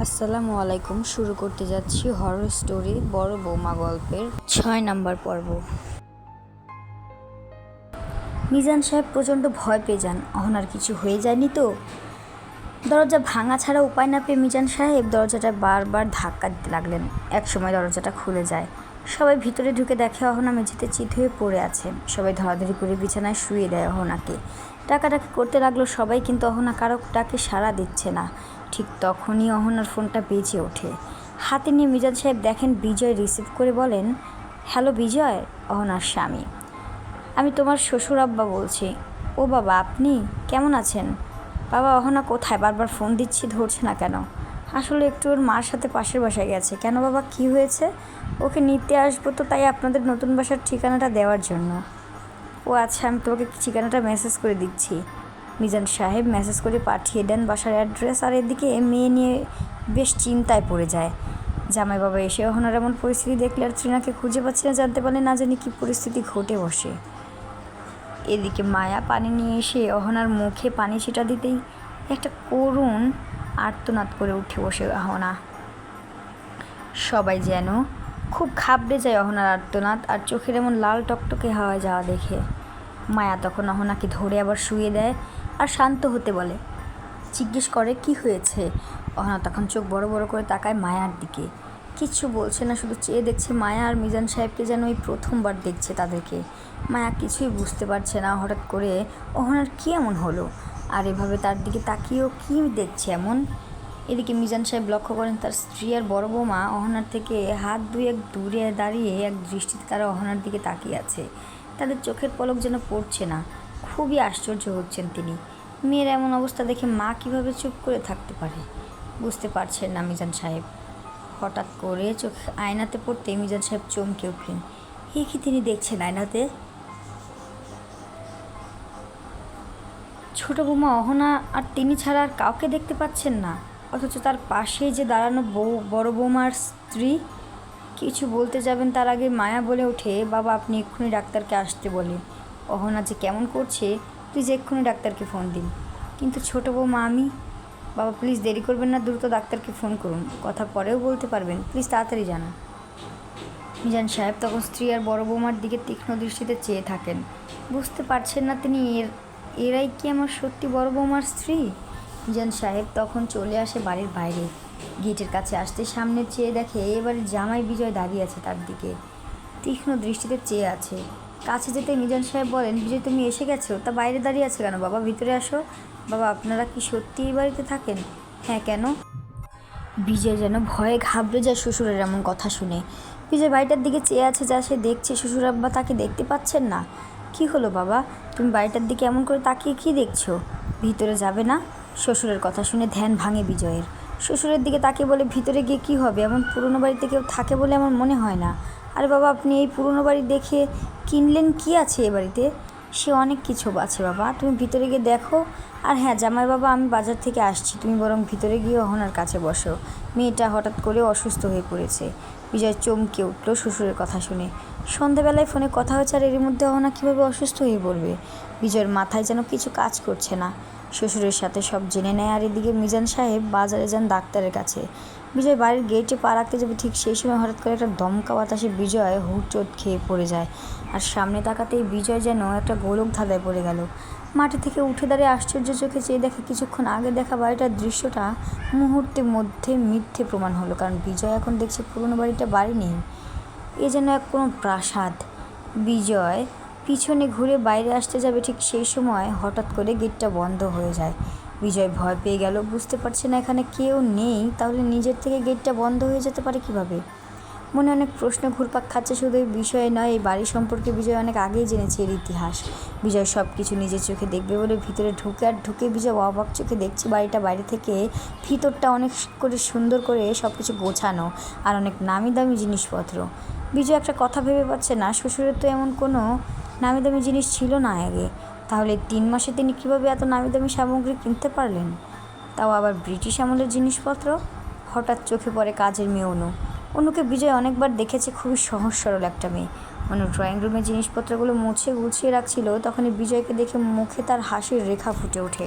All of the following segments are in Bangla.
আসসালামু আলাইকুম। শুরু করতে যাচ্ছি হরর স্টোরি বড় বৌমা গল্পের ৬ নম্বর পর্ব। মিজান সাহেব প্রচণ্ড ভয় পেয়ে যান। অহনার কিছু হয়ে যায়নি তো? দরজা ভাঙা ছাড়া উপায় না পেয়ে মিজান সাহেব দরজাটা বারবার ধাক্কা দিতে লাগলেন। একসময় দরজাটা খুলে যায়। সবাই ভিতরে ঢুকে দেখে অহনা মেঝেতে চিত হয়ে পড়ে আছে। সবাই ধরাধরি করে বিছানায় শুয়ে দেয় অহনাকে। ডাকাডাকি করতে লাগলো সবাই, কিন্তু অহনা কারো ডাকে সাড়া দিচ্ছে না। ঠিক তখনই অহনার ফোনটা বেজে ওঠে। হাতে নিয়ে মিজান সাহেব দেখেন বিজয় রিসিভ করে বলেন, হ্যালো বিজয়, অহনার স্বামী। আমি তোমার শ্বশুর আব্বা বলছি। ও বাবা, আপনি কেমন আছেন? বাবা, অহনা কোথায়? বারবার ফোন দিচ্ছি, ধরছে না কেন? আসলে একটু ওর মার সাথে পাশের বাসায় গেছে। কেন বাবা, কি হয়েছে? ওকে নিতে আসবো তো, তাই আপনাদের নতুন বাসার ঠিকানাটা দেওয়ার জন্য। ও আচ্ছা, আমি তোমাকে ঠিকানাটা মেসেজ করে দিচ্ছি। মিজান সাহেব মেসেজ করে পাঠিয়ে দেন বাসার অ্যাড্রেস। আর এদিকে মেয়ে নিয়ে বেশ চিন্তায় পড়ে যায়। জামাই বাবা এসে অহনার এমন পরিস্থিতি দেখলে আর তৃণাকে খুঁজে পাচ্ছে না, জানতে পারলে না জানি কী পরিস্থিতি ঘটে বসে। এদিকে মায়া পানি নিয়ে এসে অহনার মুখে পানি ছিটা দিতেই একটা করুণ আর্তনাদ করে উঠে বসে অহনা। সবাই যেন খুব ঘাবড়ে যায় অহনার আর্তনাদ আর চোখের এমন লাল টকটকে হাওয়া যাওয়া দেখে। মায়া তখন অহনাকে ধরে আবার শুয়ে দেয় আর শান্ত হতে বলে। জিজ্ঞেস করে কি হয়েছে। অহনা তখন চোখ বড় বড় করে তাকায় মায়ার দিকে। কিচ্ছু বলছে না, শুধু চেয়ে দেখছে মায়া আর মিজান সাহেবকে, যেন এই প্রথমবার দেখছে তাদেরকে। মায়া কিছুই বুঝতে পারছে না হঠাৎ করে অহনার কী এমন হলো, আর এভাবে তার দিকে তাকিয়েও কী দেখছে এমন। এদিকে মিজান সাহেব লক্ষ্য করেন তার স্ত্রী আর বড় বৌমা অহনার থেকে হাত দুয়েক দূরে দাঁড়িয়ে এক দৃষ্টিতে তারা অহনার দিকে তাকিয়ে আছে। তাদের চোখের পলক যেন পড়ছে না। খুবই আশ্চর্য হচ্ছেন তিনি। মেয়ের এমন অবস্থা দেখে মা কিভাবে চুপ করে থাকতে পারে বুঝতে পারছেন না মিজান সাহেব। হঠাৎ করে চোখ আয়নাতে পড়তে মিজান সাহেব চমকে উঠলেন। কি তিনি দেখছেন আয়নাতে? ছোট বৌমা অহনা আর তিনি ছাড়া আর কাউকে দেখতে পাচ্ছেন না, অথচ তার পাশেই যে দাঁড়ানো বড় বৌমার স্ত্রী। কিছু বলতে যাবেন তার আগে মায়া বলে ওঠে, বাবা আপনি এক্ষুনি ডাক্তারকে আসতে বলে। অহনা যে কেমন করছে, প্লিজ এক্ষুনি ডাক্তারকে ফোন দিন। কিন্তু ছোট বৌমা আমি। বাবা প্লিজ দেরি করবেন না, দ্রুত ডাক্তারকে ফোন করুন, কথা পরেও বলতে পারবেন, প্লিজ তাড়াতাড়ি জানান। মিজান সাহেব তখন স্ত্রী আর বড় বৌমার দিকে তীক্ষ্ণ দৃষ্টিতে চেয়ে থাকেন। বুঝতে পারছেন না তিনি এরাই কি আমার সত্যি বড় বৌমার স্ত্রী? মিজান সাহেব তখন চলে আসে বাড়ির বাইরে। গেটের কাছে আসতে সামনে চেয়ে দেখে এবারে জামাই বিজয় দাঁড়িয়ে আছে তার দিকে, তীক্ষ্ণ দৃষ্টিতে চেয়ে আছে। কাছে যেতে মিজান সাহেব বলেন, বিজয় তুমি এসে গেছো? তা বাইরে দাঁড়িয়ে আছে কেন? বাবা ভিতরে আসো। বাবা আপনারা কি সত্যি এই বাড়িতে থাকেন? হ্যাঁ, কেন? বিজয় যেন ভয়ে ঘাবড়ে যায় শ্বশুরের এমন কথা শুনে। বিজয় বাড়িটার দিকে চেয়ে আছে, যা সে দেখছে শ্বশুর আব্বা তাকে দেখতে পাচ্ছেন না। কি হলো বাবা, তুমি বাড়িটার দিকে এমন করে তাকিয়ে কি দেখছো? ভিতরে যাবে না? শ্বশুরের কথা শুনে ধ্যান ভাঙে বিজয়ের। শ্বশুরের দিকে তাকিয়ে বলে, ভিতরে গিয়ে কি হবে? এমন পুরনো বাড়িতে কেউ থাকে বলে আমার মনে হয় না। আরে বাবা আপনি এই পুরনো বাড়ি দেখে কিনলেন, কি আছে এ বাড়িতে? সে অনেক কিছু আছে বাবা, তুমি ভিতরে গিয়ে দেখো। আর হ্যাঁ জামাই বাবা, আমি বাজার থেকে আসছি, তুমি বরং ভিতরে গিয়ে অহনার কাছে বসো। মেয়েটা হঠাৎ করে অসুস্থ হয়ে পড়েছে। বিজয় চমকে উঠল শ্বশুরের কথা শুনে। সন্ধ্যাবেলায় ফোনে কথা হয়েছে, আর এর মধ্যে অহনা কীভাবে অসুস্থ হয়ে পড়বে? বিজয়ের মাথায় যেন কিছু কাজ করছে না। শ্বশুরের সাথে সব জেনে নেয়। আর এদিকে মিজান সাহেব বাজারে যান ডাক্তারের কাছে। বিজয় বাড়ির গেটে পা রাখতে যাবে, ঠিক সেই সময় হঠাৎ করে একটা দমকা বাতাসে বিজয় হুঁচট খেয়ে পড়ে যায়। আর সামনে তাকাতেই বিজয় যেন একটা গোলক ধাঁধায় পড়ে গেল। মাটি থেকে উঠে দাঁড়িয়ে আশ্চর্য চোখে চেয়ে দেখে কিছুক্ষণ আগে দেখা বাড়িটার দৃশ্যটা মুহূর্তের মধ্যে মিথ্যে প্রমাণ হলো। কারণ বিজয় এখন দেখছে পুরনো বাড়িটা বাড়ি নেই, এ যেন এক কোনো প্রাসাদ। বিজয় পিছনে ঘুরে বাইরে আসতে যাবে, ঠিক সেই সময় হঠাৎ করে গেটটা বন্ধ হয়ে যায়। বিজয় ভয় পেয়ে গেল, বুঝতে পারছে না এখানে কেউ নেই, তাহলে নিজের থেকে গেটটা বন্ধ হয়ে যেতে পারে কিভাবে। মনে অনেক প্রশ্ন ঘুরপাক খাচ্ছে। শুধু এই বিষয়ে নয়, এই বাড়ি সম্পর্কে বিজয় অনেক আগেই জেনেছে এর ইতিহাস। বিজয় সব কিছু নিজের চোখে দেখবে বলে ভিতরে ঢুকে বিজয় অবাক চোখে দেখছে বাড়িটা বাইরে থেকে। ভিতরটা অনেক করে সুন্দর করে সব কিছু গোছানো, আর অনেক নামি দামি জিনিসপত্র। বিজয় একটা কথা ভেবে পাচ্ছে না, শ্বশুরের তো এমন কোনো নামি দামি জিনিস ছিল না আগে, তাহলে 3 মাসে তিনি কীভাবে এত নামি দামি সামগ্রী কিনতে পারলেন, তাও আবার ব্রিটিশ আমলের জিনিসপত্র। হঠাৎ চোখে পড়ে কাজের মেয়ে অনু। অনুকে বিজয় অনেকবার দেখেছে, খুবই সহজ সরল একটা মেয়ে। ড্রয়িং রুমে জিনিসপত্রগুলো মুছে গুছিয়ে রাখছিল, তখনই বিজয়কে দেখে মুখে তার হাসির রেখা ফুটে ওঠে।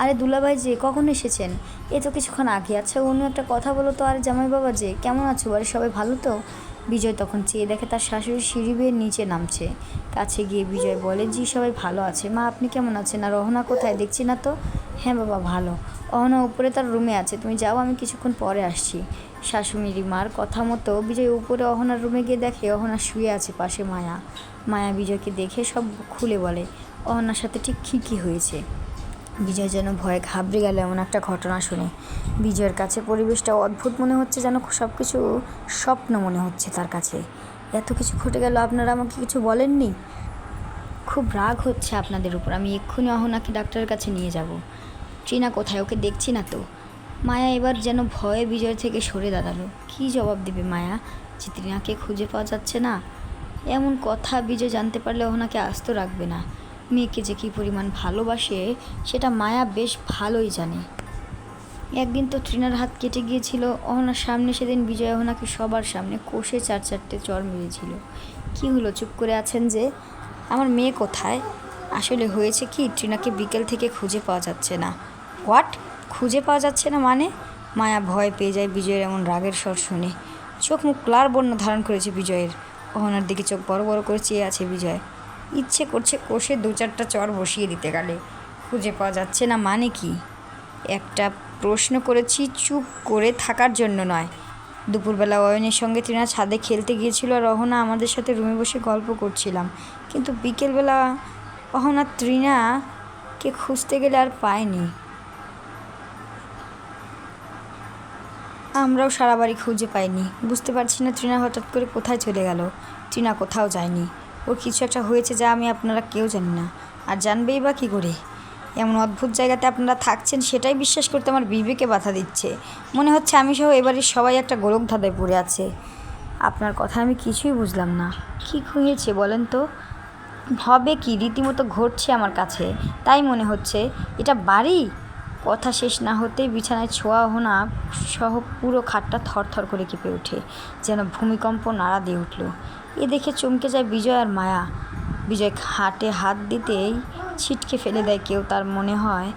আরে দুলাভাই যে, কখন এসেছেন? এ তো কিছুক্ষণ আগে। আচ্ছা অন্য একটা কথা বলো তো, আরে জামাই বাবা যে, কেমন আছো? বাড়ির সবাই ভালো তো? বিজয় তখন চেয়ে দেখে তার শাশুড়ি সিঁড়ি বেয়ে নিচে নামছে। কাছে গিয়ে বিজয় বলে, জি সবাই ভালো আছে। মা আপনি কেমন আছেন? আর অহনা কোথায়, দেখছি না তো? হ্যাঁ বাবা ভালো, অহনা উপরে তার রুমে আছে, তুমি যাও, আমি কিছুক্ষণ পরে আসছি। শাশুড়ি মার কথা মতো বিজয় উপরে অহনার রুমে গিয়ে দেখে অহনা শুয়ে আছে, পাশে মায়া। মায়া বিজয়কে দেখে সব খুলে বলে অহনার সাথে ঠিক কী হয়েছে। বিজয় যেন ভয়ে ঘাবড়ে গেল এমন একটা ঘটনা শুনে। বিজয়ের কাছে পরিবেশটা অদ্ভুত মনে হচ্ছে, যেন সব কিছু স্বপ্ন মনে হচ্ছে তার কাছে। এত কিছু ঘটে গেল, আপনারা আমাকে কিছু বলেননি? খুব রাগ হচ্ছে আপনাদের উপর, আমি এক্ষুনি অহনাকে ডাক্তারের কাছে নিয়ে যাব। ট্রিনা কোথায়? ওকে দেখছি না তো। মায়া এবার যেন ভয়ে বিজয় থেকে সরে দাঁড়ালো। কী জবাব দেবে মায়া যে ট্রিনাকে খুঁজে পাওয়া যাচ্ছে না? এমন কথা বিজয় জানতে পারলে অহনাকে আস্ত রাখবে না। মেয়েকে যে কী পরিমাণ ভালোবাসে সেটা মায়া বেশ ভালোই জানে। একদিন তো ট্রিনার হাত কেটে গিয়েছিল অহনার সামনে, সেদিন বিজয় অহনাকে সবার সামনে কষে 4-4টে চড় মেরেছিল। কী হলো, চুপ করে আছেন যে? আমার মেয়ে কোথায়? আসলে হয়েছে কি, ট্রিনাকে বিকেল থেকে খুঁজে পাওয়া যাচ্ছে না। হোয়াট? খুঁজে পাওয়া যাচ্ছে না মানে? মায়া ভয় পেয়ে যায় বিজয়ের এমন রাগের স্বর শুনে। চোখ মুখ লাল বর্ণ ধারণ করেছে বিজয়ের। অহনার দিকে চোখ বড় বড় করে চেয়ে আছে বিজয়। ইচ্ছে করছে কষে 2-4টা চড় বসিয়ে দিতে গেলে। খুঁজে পাওয়া যাচ্ছে না মানে কি? একটা প্রশ্ন করেছি, চুপ করে থাকার জন্য নয়। দুপুরবেলা অয়নের সঙ্গে ট্রিনা ছাদে খেলতে গিয়েছিল আর অহনা আমাদের সাথে রুমে বসে গল্প করছিলাম, কিন্তু বিকেলবেলা অহনা ট্রিনাকে খুঁজতে গেলে আর পায়নি। আমরাও সারা বাড়ি খুঁজে পাইনি, বুঝতে পারছি না ট্রিনা হঠাৎ করে কোথায় চলে গেল। ট্রিনা কোথাও যায়নি, ওর কিছু একটা হয়েছে যা আমি আপনারা কেউ জানি না, আর জানবেই বা কী করে? এমন অদ্ভুত জায়গাতে আপনারা থাকছেন সেটাই বিশ্বাস করতে আমার বিবেকে বাধা দিচ্ছে। মনে হচ্ছে আমি সহ এবারের সবাই একটা গোলক ধাঁধায় পড়ে আছে। আপনার কথা আমি কিছুই বুঝলাম না, কী হয়েছে বলেন তো? হবে কি, রীতিমতো ঘটছে আমার কাছে, তাই মনে হচ্ছে এটা বাড়ি। কথা শেষ না হতেই বিছানায় ছোঁয়া অহনা সহ পুরো খাটটা থরথর করে কেঁপে ওঠে, যেন ভূমিকম্প নাড়া দিয়ে উঠল। এ দেখে চমকে যায় বিজয় আর মায়া। বিজয় খাটে হাত দিতেই ছিটকে ফেলে দেয় কেউ, তার মনে হয়।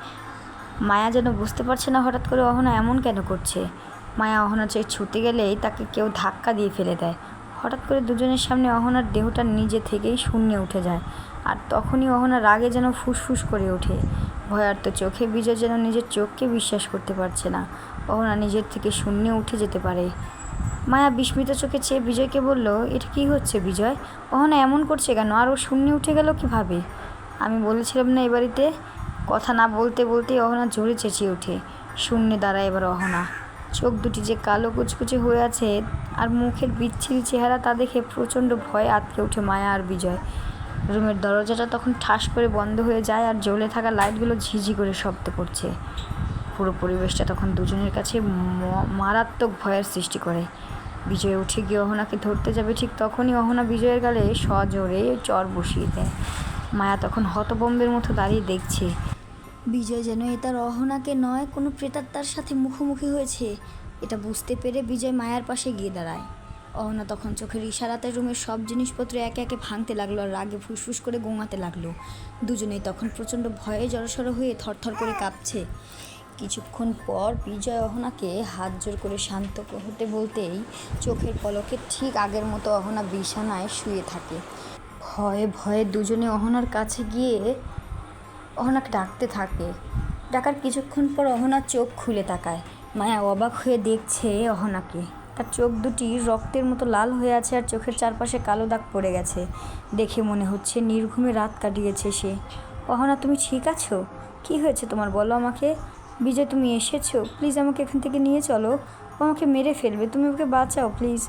মায়া যেন বুঝতে পারছে না হঠাৎ করে অহনা এমন কেন করছে। মায়া অহনা চেয়ে ছুটে গেলেই তাকে কেউ ধাক্কা দিয়ে ফেলে দেয়। হঠাৎ করে দুজনের সামনে অহনার দেহটা নিজে থেকেই শূন্যে উঠে যায়, আর তখনই অহনা রাগে যেন ফুসফুস করে ওঠে। ভয়ার্ত চোখে বিজয় যেন নিজের চোখকে বিশ্বাস করতে পারছে না অহনা নিজের থেকে শূন্যে উঠে যেতে পারে। মায়া বিস্মিত চোখে চেয়ে বিজয়কে বলল, এটা কী হচ্ছে বিজয়? অহনা এমন করছে কেন? আর ও শূন্যে উঠে গেল কীভাবে? আমি বলেছিলাম না এ বাড়িতে। কথা না বলতে বলতেই অহনা জোরে চেঁচিয়ে ওঠে। শূন্যে দাঁড়ায় এবার অহনা। চোখ দুটি যে কালো কুচকুচে হয়ে আছে আর মুখের বিচ্ছিরি চেহারা, তা দেখে প্রচণ্ড ভয়ে আটকে ওঠে মায়া আর বিজয়। রুমের দরজাটা তখন ঠাস করে বন্ধ হয়ে যায় আর জ্বলে থাকা লাইটগুলো ঝিঝি করে শব্দ করছে। পুরো পরিবেশটা তখন দুজনের কাছে মারাত্মক ভয়ের সৃষ্টি করে। বিজয় উঠে গিয়ে অহনাকে ধরতে যাবে, ঠিক তখনই অহনা বিজয়ের গালে সজোরে চর বসিয়ে দেয়। মায়া তখন হতভম্বের মতো দাঁড়িয়ে দেখছে। বিজয় যেন এ তার অহনাকে নয়, কোনো প্রেতাত্মার সাথে মুখোমুখি হয়েছে। এটা বুঝতে পেরে বিজয় মায়ার পাশে গিয়ে দাঁড়ায়। অহনা তখন চোখের ইশারাতে রুমের সব জিনিসপত্র একে একে ভাঙতে লাগলো আর রাগে ফুসফুস করে গোঙাতে লাগলো। দুজনেই তখন প্রচণ্ড ভয়ে জড়সড় হয়ে থরথর করে কাঁপছে। কিছুক্ষণ পর বিজয় অহনাকে হাত জোর করে শান্ত হতে বলতেই চোখের পলকে ঠিক আগের মতো অহনা বিছানায় শুয়ে থাকে। ভয়ে ভয়ে দুজনে অহনার কাছে গিয়ে অহনাকে ডাকতে থাকে। ডাকার কিছুক্ষণ পর অহনার চোখ খুলে তাকায়। মায়া অবাক হয়ে দেখছে অহনাকে। তার চোখ দুটি রক্তের মতো লাল হয়ে আছে আর চোখের চারপাশে কালো দাগ পড়ে গেছে। দেখে মনে হচ্ছে নির্ঘুমে রাত কাটিয়েছে সে। অহনা তুমি ঠিক আছো? কি হয়েছে তোমার, বলো আমাকে। বিজয় তুমি এসেছো, প্লিজ আমাকে এখান থেকে নিয়ে চলো, ও আমাকে মেরে ফেলবে, তুমি ওকে বাঁচাও প্লিজ।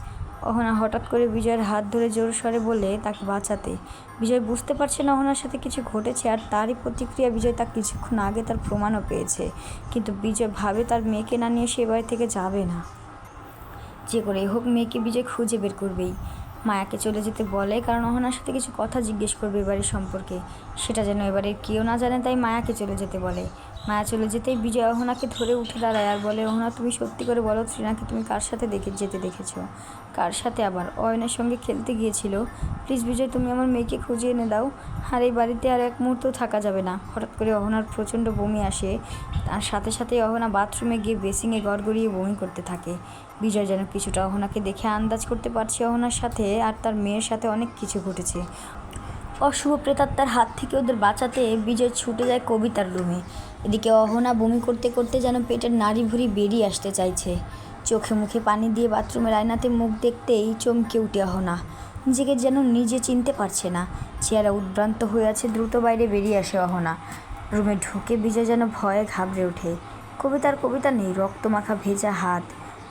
অহনা হঠাৎ করে বিজয়ের হাত ধরে জোর স্বরে বলে তাকে বাঁচাতে। বিজয় বুঝতে পারছে না অহনার সাথে কিছু ঘটেছে, আর তারই প্রতিক্রিয়া বিজয় তা কিছুক্ষণ আগে তার প্রমাণও পেয়েছে। কিন্তু বিজয় ভাবে তার মেয়েকে না নিয়ে সে বাড়ি থেকে যাবে না। যে করে হোক মেয়েকে বিজয় খুঁজে বের করবেই। মায়াকে চলে যেতে বলে, কারণ অহনার সাথে কিছু কথা জিজ্ঞেস করবে এবারের সম্পর্কে, সেটা যেন এবারে কেউ না জানে, তাই মায়াকে চলে যেতে বলে। মায়া চলে যেতেই বিজয় অহনাকে ধরে উঠে দাঁড়ায় আর বলে, অহনা তুমি সত্যি করে বলো ত্রিনাকে তুমি কার সাথে যেতে দেখেছো? কার সাথে আবার? অয়নের সঙ্গে খেলতে গিয়েছিল। প্লিজ বিজয়, তুমি আমার মেয়েকে খুঁজে এনে দাও। আর এই বাড়িতে আর এক মুহূর্তও থাকা যাবে না। হঠাৎ করে অহনার প্রচণ্ড বমি আসে, আর সাথে সাথেই অহনা বাথরুমে গিয়ে বেসিংয়ে গড়গড়িয়ে বমি করতে থাকে। বিজয় যেন কিছুটা অহনাকে দেখে আন্দাজ করতে পারছে অহনার সাথে আর তার মেয়ের সাথে অনেক কিছু ঘটেছে। অশুভ প্রেতাত্মার হাত থেকে ওদের বাঁচাতে বিজয় ছুটে যায় কবিতার রুমে। এদিকে অহনা বমি করতে করতে যেন পেটের নাড়ি ভুড়ি বেরিয়ে আসতে চাইছে। চোখে মুখে পানি দিয়ে বাথরুমের আয়নাতে মুখ দেখতেই চমকে উঠে অহনা। নিজেকে যেন নিজে চিনতে পারছে না। চেহারা উদ্ভ্রান্ত হয়ে আছে, দ্রুত বাইরে বেরিয়ে আসে অহনা। রুমে ঢুকে বিজয় যেন ভয়ে ঘাবড়ে ওঠে। কবিতা নেই, রক্তমাখা ভেজা হাত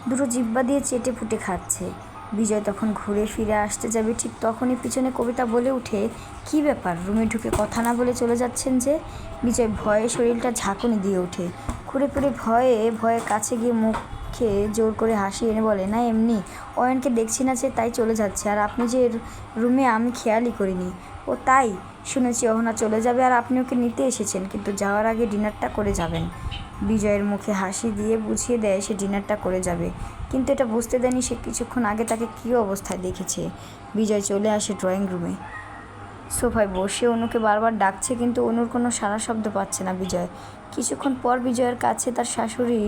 দুটো জিহ্বা দিয়ে চেটে পুটে খাচ্ছে। বিজয় তখন ঘুরে ফিরে আসতে যাবে, ঠিক তখনই পিছনে কবিতা বলে উঠে, কী ব্যাপার, রুমে ঢুকে কথা না বলে চলে যাচ্ছেন যে? বিজয় ভয়ে শরীরটা ঝাঁকুনি দিয়ে ওঠে। ঘুরে ফিরে ভয়ে কাছে গিয়ে মুখে জোর করে হাসি এনে বলে, না এমনি, অয়নকে দেখছি না যে তাই চলে যাচ্ছে। আর আপনি যে রুমে আমি খেয়ালই করিনি। ও তাই? শুনেছি অহনা চলে যাবে আর আপনি ওকে নিতে এসেছেন, কিন্তু যাওয়ার আগে ডিনারটা করে যাবেন। বিজয়ের মুখে হাসি দিয়ে বুঝিয়ে দেয় সে ডিনারটা করে যাবে, কিন্তু এটা বুঝতে দেয়নি সে কিছুক্ষণ আগে তাকে কী অবস্থায় দেখেছে। বিজয় চলে আসে ড্রয়িং রুমে। সোফায় বসে অনুকে বারবার ডাকছে, কিন্তু অনুর কোনো সাড়া শব্দ পাচ্ছে না বিজয়। কিছুক্ষণ পর বিজয়ের কাছে তার শাশুড়ি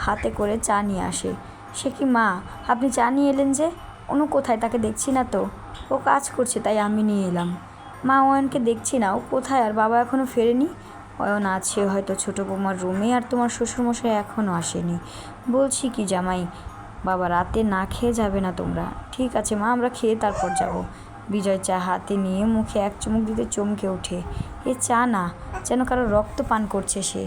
হাতে করে চা নিয়ে আসে। সে কি মা, আপনি চা নিয়ে এলেন যে? অনু কোথায়? তাকে দেখছি না তো। ও কাজ করছে, তাই আমি নিয়ে এলাম। মা, অয়নকে দেখছি না, ও কোথায়? আর বাবা এখনও ফেরেনি? অয়ন আছে হয়তো ছোটো বৌমার রুমে, আর তোমার শ্বশুরমশাই এখনও আসেনি। বলছি কি জামাই, বাবা রাতে না খেয়ে যাবে না তোমরা? ঠিক আছে মা, আমরা খেয়ে তারপর যাব। বিজয় চা হাতে নিয়ে মুখে এক চুমুক দিতে চমকে ওঠে। এ চা না, যেন কারো রক্ত পান করছে সে।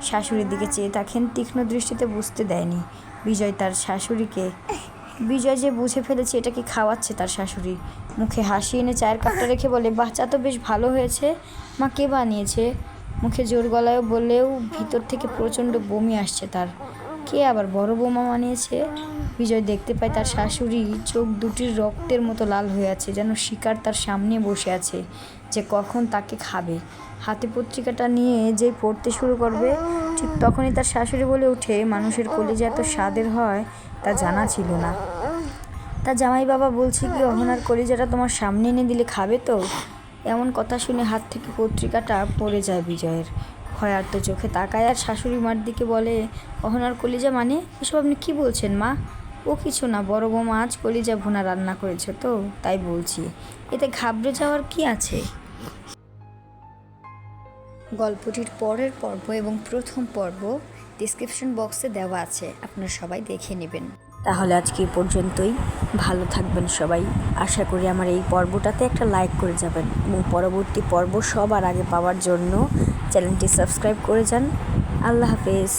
শাশুড়ির দিকে চেয়ে থাকেন তীক্ষ্ণ দৃষ্টিতে, বুঝতে দেয়নি বিজয় তার শাশুড়িকে। বিজয় যে বুঝে ফেলেছে এটা কি খাওয়াচ্ছে তার শাশুড়ি। মুখে হাসি এনে চায়ের কাপটা রেখে বলে, বাহ, চা তো বেশ ভালো হয়েছে। মা, কে বানিয়েছে? মুখে জোর গলায় বলেও ভিতর থেকে প্রচণ্ড বমি আসছে তার। কে আবার? বড় বৌমা বানিয়েছে। বিজয় দেখতে পায় তার শাশুড়ি চোখ দুটির রক্তের মতো লাল হয়ে আছে, যেন শিকার তার সামনে বসে আছে যে কখন তাকে খাবে। হাতে পত্রিকাটা নিয়ে যেই পড়তে শুরু করবে, ঠিক তখনই তার শাশুড়ি বলে ওঠে, মানুষের কলিজা এত স্বাদের হয় তা জানা ছিল না। তার জামাই বাবা বলছে কি অহনার কলিজাটা তোমার সামনে এনে দিলে খাবে তো? এমন কথা শুনে হাত থেকে পত্রিকাটা পড়ে যায় বিজয়ের। ভয়ার্ত চোখে তাকায় আর শাশুড়ি মার দিকে বলে, অহনার কলিজা মানে? এসব আপনি কী বলছেন মা? ও কিছু না, বড় বৌমা আজ কলিজা ভুনা রান্না করেছে তো তাই বলছি। এতে ঘাবড়ে যাওয়ার কি আছে? গল্পটির পরের পর্ব এবং প্রথম পর্ব ডিসক্রিপশন বক্সে দেওয়া আছে, আপনারা সবাই দেখে নেবেন। তাহলে আজকে এই পর্যন্তই। ভালো থাকবেন সবাই। আশা করি আমার এই পর্বটাতে একটা লাইক করে যাবেন এবং পরবর্তী পর্ব সবার আগে পাওয়ার জন্য চ্যানেলটি সাবস্ক্রাইব করে যান। আল্লাহ হাফেজ।